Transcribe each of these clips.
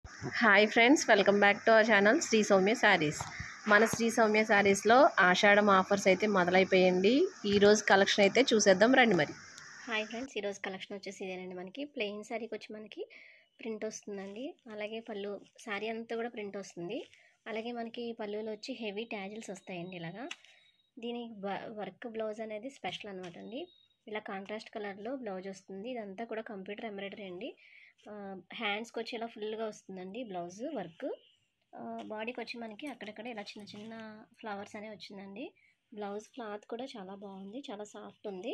Hi friends, welcome back to our channel Sri Soumya sarees. మన శ్రీ సౌమ్య శారీస్లో ఆషాఢం offers అయితే మొదలైపోయండి. ఈరోజు కలెక్షన్ అయితే చూసేద్దాం రండి. మరి హాయ్ ఫ్రెండ్స్, ఈరోజు కలెక్షన్ వచ్చేసి ఇదేనండి. మనకి ప్లెయిన్ శారీకి వచ్చి మనకి ప్రింట్ వస్తుందండి. అలాగే పళ్ళు శారీ అంతా కూడా ప్రింట్ వస్తుంది. అలాగే మనకి పళ్ళులో వచ్చి హెవీ ట్యాజిల్స్ వస్తాయండి. ఇలాగా దీని వర్క్ బ్లౌజ్ అనేది స్పెషల్ అనమాట అండి. ఇలా కాంట్రాస్ట్ కలర్లో బ్లౌజ్ వస్తుంది. ఇదంతా కూడా కంప్యూటర్ ఎంబ్రాయిడరీ అండి. హ్యాండ్స్కి వచ్చి ఇలా ఫుల్గా వస్తుందండి బ్లౌజ్ వర్క్. బాడీకి వచ్చి మనకి అక్కడక్కడ ఇలా చిన్న చిన్న ఫ్లవర్స్ అనేవి వచ్చిందండి. బ్లౌజ్ క్లాత్ కూడా చాలా బాగుంది, చాలా సాఫ్ట్ ఉంది.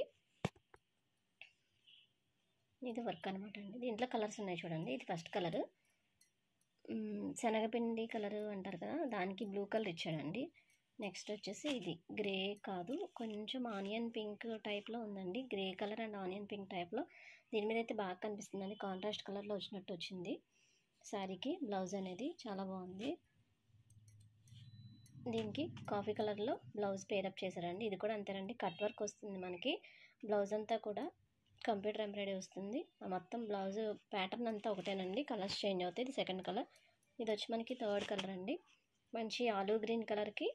ఇది వర్క్ అనమాట అండి. దీంట్లో కలర్స్ ఉన్నాయి చూడండి. ఇది ఫస్ట్ కలర్ శనగపిండి కలర్ అంటారు కదా, దానికి బ్లూ కలర్ ఇచ్చాడండి. నెక్స్ట్ వచ్చేసి ఇది గ్రే కాదు, కొంచెం ఆనియన్ పింక్ టైప్లో ఉందండి. Grey colour and onion pink టైప్లో దీని మీద అయితే బాగా కనిపిస్తుందండి. కాంట్రాస్ట్ కలర్లో వచ్చినట్టు వచ్చింది శారీకి. బ్లౌజ్ అనేది చాలా బాగుంది. దీనికి కాఫీ కలర్లో బ్లౌజ్ పేరప్ చేశారండి. ఇది కూడా అంతేనండి, కట్ వర్క్ వస్తుంది మనకి. బ్లౌజ్ అంతా కూడా కంప్యూటర్ ఎంబ్రాయిడరీ వస్తుంది. మొత్తం బ్లౌజ్ ప్యాటర్న్ అంతా ఒకటేనండి, కలర్స్ చేంజ్ అవుతాయి. ఇది సెకండ్ కలర్. ఇది వచ్చి మనకి థర్డ్ కలర్ అండి. మంచి ఆలివ్ గ్రీన్ కలర్కి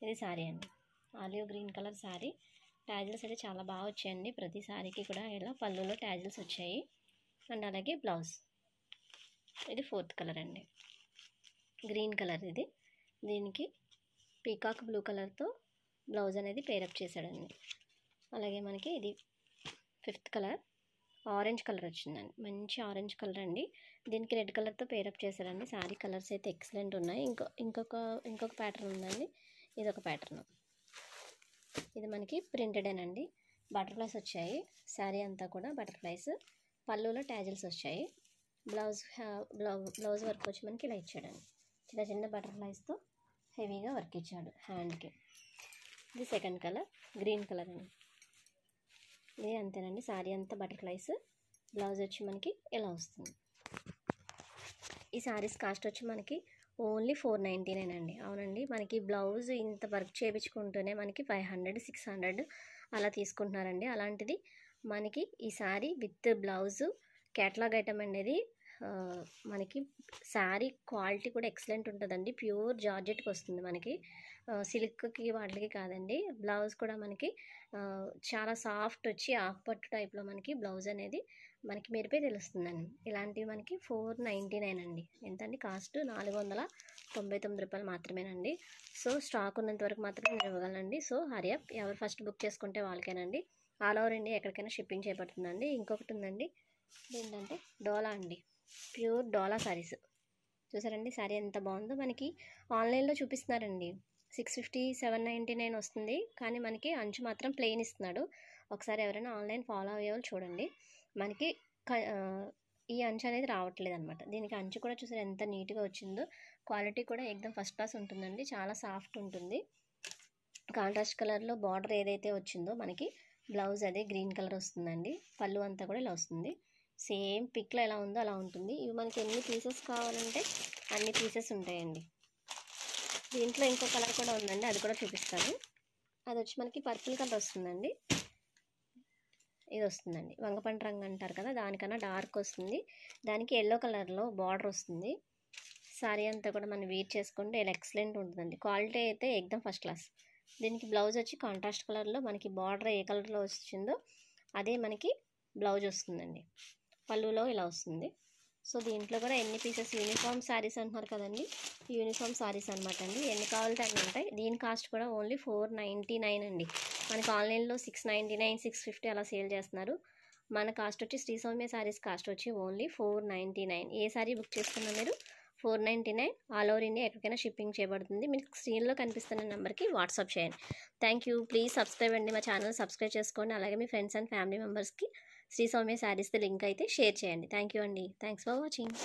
ఇది శారీ అండి. Olive green colour sari. Tassels అయితే చాలా బాగా వచ్చాయండి. ప్రతి శారీకి కూడా ఇలా పళ్ళులో ట్యాజిల్స్ వచ్చాయి. అండ్ అలాగే బ్లౌజ్ ఇది ఫోర్త్ కలర్ అండి, గ్రీన్ కలర్. ఇది దీనికి పీకాక్ బ్లూ కలర్తో బ్లౌజ్ అనేది పేరప్ చేశాడండి. అలాగే మనకి ఇది ఫిఫ్త్ కలర్, ఆరెంజ్ కలర్ వచ్చిందండి. మంచి ఆరెంజ్ కలర్ అండి. దీనికి రెడ్ కలర్తో పేరప్ చేశారండి. శారీ కలర్స్ అయితే ఎక్సలెంట్ ఉన్నాయి. ఇంకొక ప్యాటర్న్ ఉందండి. ఇది ఒక ప్యాటర్న్. ఇది మనకి ప్రింటెడేనండి. బటర్ఫ్లైస్ వచ్చాయి. శారీ అంతా కూడా బటర్ఫ్లైస్. పళ్ళులో ట్యాజిల్స్ వచ్చాయి. బ్లౌజ్ వర్క్ వచ్చి మనకి ఇలా ఇచ్చాడండి. చిన్న చిన్న బటర్ఫ్లైస్తో హెవీగా వర్క్ ఇచ్చాడు హ్యాండ్కి. ఇది సెకండ్ కలర్, గ్రీన్ కలర్ అండి. ఇది అంతేనండి, శారీ అంతా బటర్ఫ్లైస్. బ్లౌజ్ వచ్చి మనకి ఇలా వస్తుంది. ఈ శారీస్ కాస్ట్ వచ్చి మనకి ఓన్లీ 499 అండి. అవునండి, మనకి బ్లౌజ్ ఇంత వర్క్ చేయించుకుంటూనే మనకి 500, 600 అలా తీసుకుంటున్నారండి. అలాంటిది మనకి ఈ sari with blouse catalogue item అనేది మనకి శారీ క్వాలిటీ కూడా ఎక్సలెంట్ ఉంటుందండి. ప్యూర్ జార్జెట్కి వస్తుంది మనకి, సిల్క్కి వాటికి కాదండి. బ్లౌజ్ కూడా మనకి చాలా సాఫ్ట్ వచ్చి ఆఫ్ పట్టు టైప్లో మనకి బ్లౌజ్ అనేది మనకి మెరిపే తెలుస్తుందండి. ఇలాంటివి మనకి 499 అండి. ఎంతండి కాస్ట్? 499 రూపాయలు మాత్రమేనండి. సో స్టాక్ ఉన్నంత వరకు మాత్రమే నేను ఇవ్వగలనండి. సో హరియప్, ఎవరు ఫస్ట్ బుక్ చేసుకుంటే వాళ్ళకేనండి. ఆల్ ఓవర్ ఇండియా ఎక్కడికైనా షిప్పింగ్ చేయబడుతుందండి. ఇంకొకటి ఉందండి, ఏంటంటే డోలా అండి. ప్యూర్ డోలా శారీస్ చూసారండి. శారీ ఎంత బాగుందో. మనకి ఆన్లైన్లో చూపిస్తున్నారండి 650, 799 వస్తుంది. కానీ మనకి అంచు మాత్రం ప్లెయిన్ ఇస్తున్నాడు. ఒకసారి ఎవరైనా ఆన్లైన్ ఫాలో అయ్యేవాళ్ళు చూడండి. మనకి ఈ అంచు అనేది రావట్లేదు అనమాట. దీనికి అంచు కూడా చూసారు ఎంత నీట్గా వచ్చిందో. క్వాలిటీ కూడా ఎక్దమ్ ఫస్ట్ క్లాస్ ఉంటుందండి. చాలా సాఫ్ట్ ఉంటుంది. కాంట్రాస్ట్ కలర్లో బార్డర్ ఏదైతే వచ్చిందో మనకి బ్లౌజ్ అదే గ్రీన్ కలర్ వస్తుందండి. పళ్ళు అంతా కూడా ఇలా వస్తుంది. సేమ్ పిక్లో ఎలా ఉందో అలా ఉంటుంది. ఇవి మనకి ఎన్ని పీసెస్ కావాలంటే అన్ని పీసెస్ ఉంటాయండి. దీంట్లో ఇంకో కలర్ కూడా ఉందండి, అది కూడా చూపిస్తాను. అది వచ్చి మనకి పర్పుల్ కలర్ వస్తుందండి. ఇది వస్తుందండి వంగపండు రంగు అంటారు కదా, దానికన్నా డార్క్ వస్తుంది. దానికి ఎల్లో కలర్లో బార్డర్ వస్తుంది. శారీ అంతా కూడా మనం వేర్ చేసుకుంటే ఇలా ఎక్సలెంట్ ఉంటుందండి. క్వాలిటీ అయితే ఎక్దమ్ ఫస్ట్ క్లాస్. దీనికి బ్లౌజ్ వచ్చి కాంట్రాస్ట్ కలర్లో మనకి బార్డర్ ఏ కలర్లో వచ్చిందో అదే మనకి బ్లౌజ్ వస్తుందండి. పళ్ళులో ఇలా వస్తుంది. సో దీంట్లో కూడా ఎన్ని పీసెస్, యూనిఫామ్ శారీస్ అంటున్నారు కదండి, యూనిఫామ్ శారీస్ అనమాట అండి. ఎన్ని కావాలంటే అన్నీ ఉంటాయి. దీని కాస్ట్ కూడా ఓన్లీ 499 అండి. మనకి ఆన్లైన్లో 699, 650 అలా సేల్ చేస్తున్నారు. మన కాస్ట్ వచ్చి శ్రీ సౌమ్య శారీస్ కాస్ట్ వచ్చి ఓన్లీ 499. ఏ శారీ బుక్ చేసుకున్నా మీరు 499. ఆల్ ఓవర్ ఇండియా ఎక్కడికైనా షిప్పింగ్ చేయబడుతుంది. మీకు స్క్రీన్లో కనిపిస్తున్న నెంబర్కి వాట్సాప్ చేయండి. Thank you. ప్లీజ్ సబ్స్క్రైబ్ అండి. మా ఛానల్ సబ్స్క్రైబ్ చేసుకోండి. అలాగే మీ ఫ్రెండ్స్ అండ్ ఫ్యామిలీ మెంబర్స్కి శ్రీ సౌమ్య శారీస్ లింక్ అయితే షేర్ చేయండి. థ్యాంక్ యూ అండి. Thanks for watching.